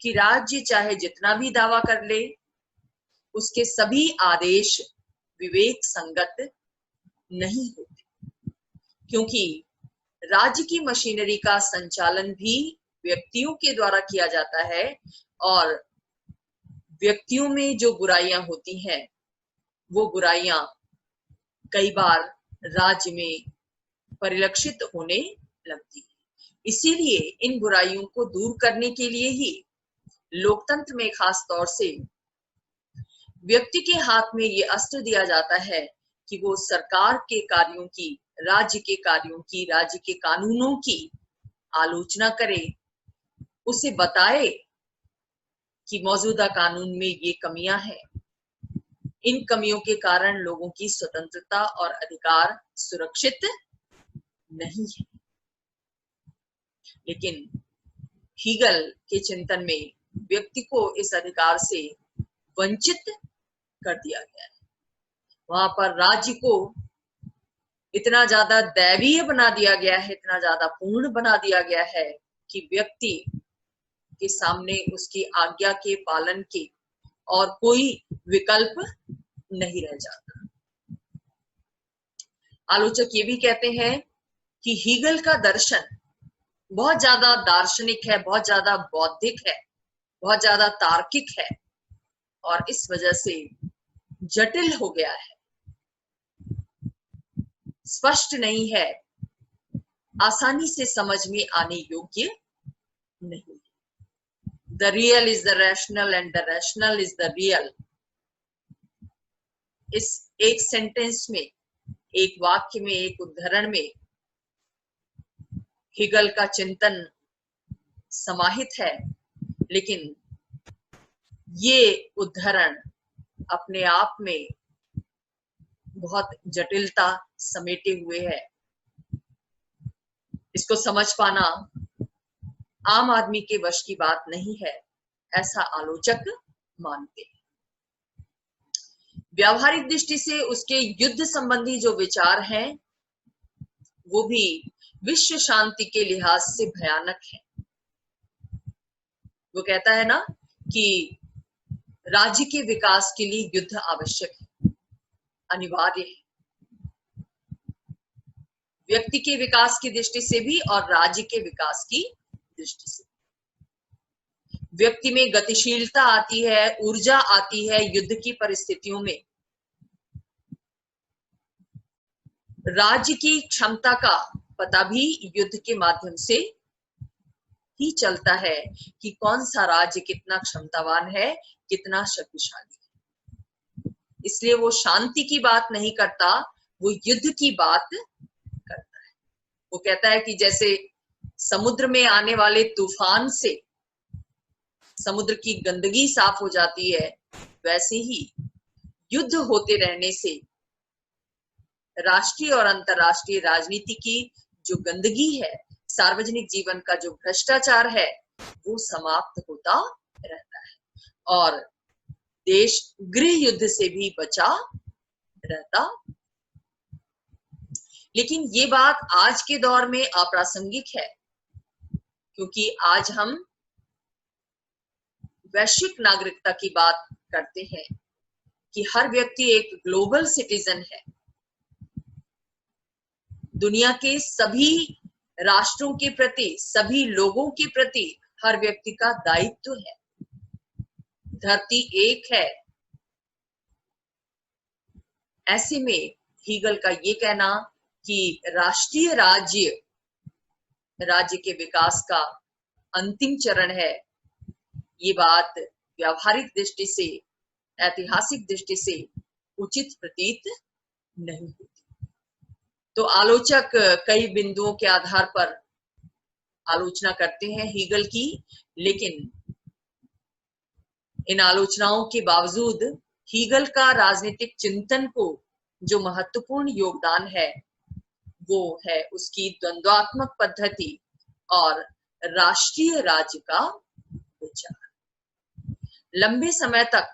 कि राज्य चाहे जितना भी दावा कर ले, उसके सभी आदेश विवेक संगत नहीं होते, क्योंकि राज्य की मशीनरी का संचालन भी व्यक्तियों के द्वारा किया जाता है और व्यक्तियों में जो बुराइयां होती हैं वो बुराइयां कई बार राज्य में परिलक्षित होने लगती है। इसीलिए इन बुराइयों को दूर करने के लिए ही लोकतंत्र में खास तौर से व्यक्ति के हाथ में ये अस्त्र दिया जाता है कि वो सरकार के कार्यों की, राज्य के कार्यों की, राज्य के कानूनों की आलोचना करे, उसे बताए कि मौजूदा कानून में ये कमियां हैं, इन कमियों के कारण लोगों की स्वतंत्रता और अधिकार सुरक्षित नहीं है। लेकिन हीगल के चिंतन में व्यक्ति को इस अधिकार से वंचित कर दिया गया है। वहां पर राज्य को इतना ज्यादा दैवीय बना दिया गया है, इतना ज्यादा पूर्ण बना दिया गया है कि व्यक्ति के सामने उसकी आज्ञा के पालन के और कोई विकल्प नहीं रह जाता। आलोचक ये भी कहते हैं कि हीगल का दर्शन बहुत ज्यादा दार्शनिक है, बहुत ज्यादा बौद्धिक है, बहुत ज्यादा तार्किक है और इस वजह से जटिल हो गया है, स्पष्ट नहीं है, आसानी से समझ में आने योग्य नहीं। The real is the rational and the rational is the real। इस एक सेंटेंस में, एक वाक्य में, एक उद्धरण में हीगल का चिंतन समाहित है, लेकिन ये उद्धरण अपने आप में बहुत जटिलता समेटे हुए है। इसको समझ पाना आम आदमी के वश की बात नहीं है, ऐसा आलोचक मानते हैं। व्यावहारिक दृष्टि से उसके युद्ध संबंधी जो विचार हैं वो भी विश्व शांति के लिहाज से भयानक है। वो कहता है ना कि राज्य के विकास के लिए युद्ध आवश्यक है, अनिवार्य है, व्यक्ति के विकास की दृष्टि से भी और राज्य के विकास की दृष्टि से। व्यक्ति में गतिशीलता आती है, ऊर्जा आती है युद्ध की परिस्थितियों में। राज्य की क्षमता का पता भी युद्ध के माध्यम से ही चलता है कि कौन सा राज्य कितना क्षमतावान है, कितना शक्तिशाली है। इसलिए वो शांति की बात नहीं करता, वो युद्ध की बात करता है। वो कहता है कि जैसे समुद्र में आने वाले तूफान से समुद्र की गंदगी साफ हो जाती है, वैसे ही युद्ध होते रहने से राष्ट्रीय और अंतरराष्ट्रीय राजनीति की जो गंदगी है, सार्वजनिक जीवन का जो भ्रष्टाचार है, वो समाप्त होता रहता है और देश गृह युद्ध से भी बचा रहता। लेकिन ये बात आज के दौर में अप्रासंगिक है, क्योंकि आज हम वैश्विक नागरिकता की बात करते हैं कि हर व्यक्ति एक ग्लोबल सिटीजन है। दुनिया के सभी राष्ट्रों के प्रति, सभी लोगों के प्रति हर व्यक्ति का दायित्व है। धरती एक है। ऐसे में हीगल का ये कहना कि राष्ट्रीय राज्य राज्य के विकास का अंतिम चरण है, ये बात व्यावहारिक दृष्टि से, ऐतिहासिक दृष्टि से उचित प्रतीत नहीं होती। तो आलोचक कई बिंदुओं के आधार पर आलोचना करते हैं हीगल की, लेकिन इन आलोचनाओं के बावजूद हीगल का राजनीतिक चिंतन को जो महत्वपूर्ण योगदान है वो है उसकी द्वंद्वात्मक पद्धति और राष्ट्रीय राज्य का विचार। लंबे समय तक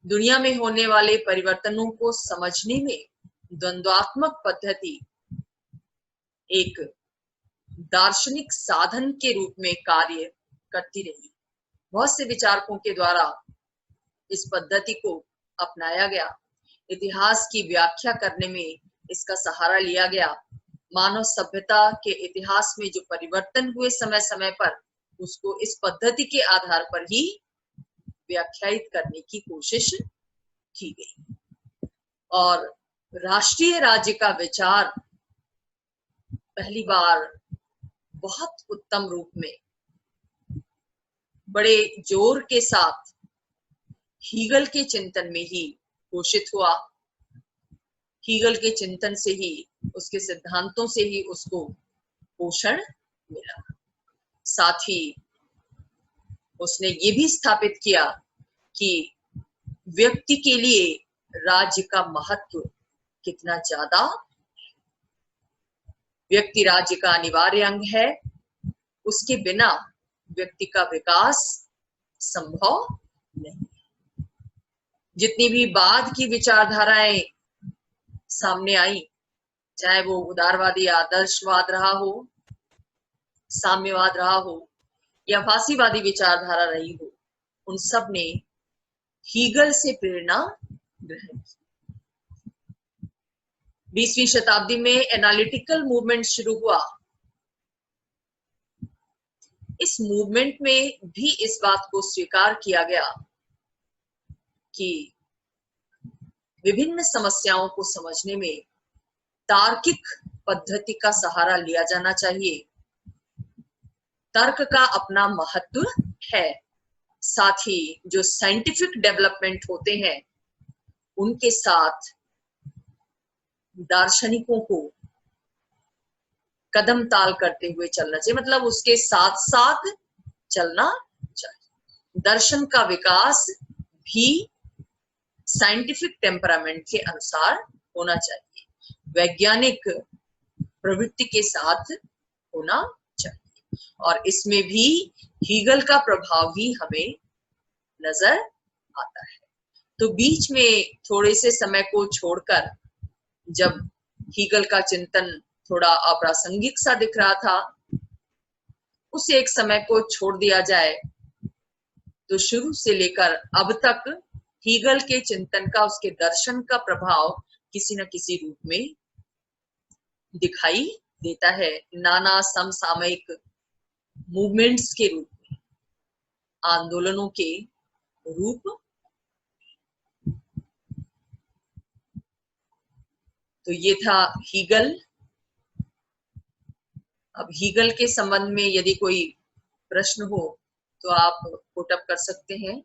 दुनिया में होने वाले परिवर्तनों को समझने में द्वंद्वात्मक पद्धति एक दार्शनिक साधन के रूप में कार्य करती रही। बहुत से विचारकों के द्वारा इस पद्धति को अपनाया गया, इतिहास की व्याख्या करने में इसका सहारा लिया गया। मानव सभ्यता के इतिहास में जो परिवर्तन हुए समय समय पर, उसको इस पद्धति के आधार पर ही व्याख्यायित करने की कोशिश की गई। और राष्ट्रीय राज्य का विचार पहली बार बहुत उत्तम रूप में, बड़े जोर के साथ हीगल के चिंतन में ही घोषित हुआ। हीगल के चिंतन से ही, उसके सिद्धांतों से ही उसको पोषण मिला। साथ ही उसने ये भी स्थापित किया कि व्यक्ति के लिए राज्य का महत्व कितना ज्यादा, व्यक्ति राज्य का अनिवार्य अंग है, उसके बिना व्यक्ति का विकास संभव नहीं। जितनी भी बाद की विचारधाराएं सामने आई, चाहे वो उदारवादी आदर्शवाद रहा हो, साम्यवाद रहा हो या फासीवादी विचारधारा रही हो, उन सब ने हीगल से प्रेरणा ग्रहण की। 20वीं शताब्दी में एनालिटिकल मूवमेंट शुरू हुआ। इस मूवमेंट में भी इस बात को स्वीकार किया गया कि विभिन्न समस्याओं को समझने में तार्किक पद्धति का सहारा लिया जाना चाहिए। तर्क का अपना महत्व है, साथ ही जो साइंटिफिक डेवलपमेंट होते हैं उनके साथ दार्शनिकों को कदम ताल करते हुए चलना चाहिए, मतलब उसके साथ साथ चलना चाहिए। दर्शन का विकास भी साइंटिफिक टेम्परामेंट के अनुसार होना चाहिए, वैज्ञानिक प्रवृत्ति के साथ होना चाहिए, और इसमें भी हीगल का प्रभाव ही हमें नजर आता है। तो बीच में थोड़े से समय को छोड़कर, जब हीगल का चिंतन थोड़ा अप्रासंगिक सा दिख रहा था, उस एक समय को छोड़ दिया जाए तो शुरू से लेकर अब तक हीगल के चिंतन का, उसके दर्शन का प्रभाव किसी न किसी रूप में दिखाई देता है। नाना समसामयिक मूवमेंट्स के रूप में, आंदोलनों के रूप। तो ये था हीगल। अब हीगल के संबंध में यदि कोई प्रश्न हो तो आप पुट अप कर सकते हैं।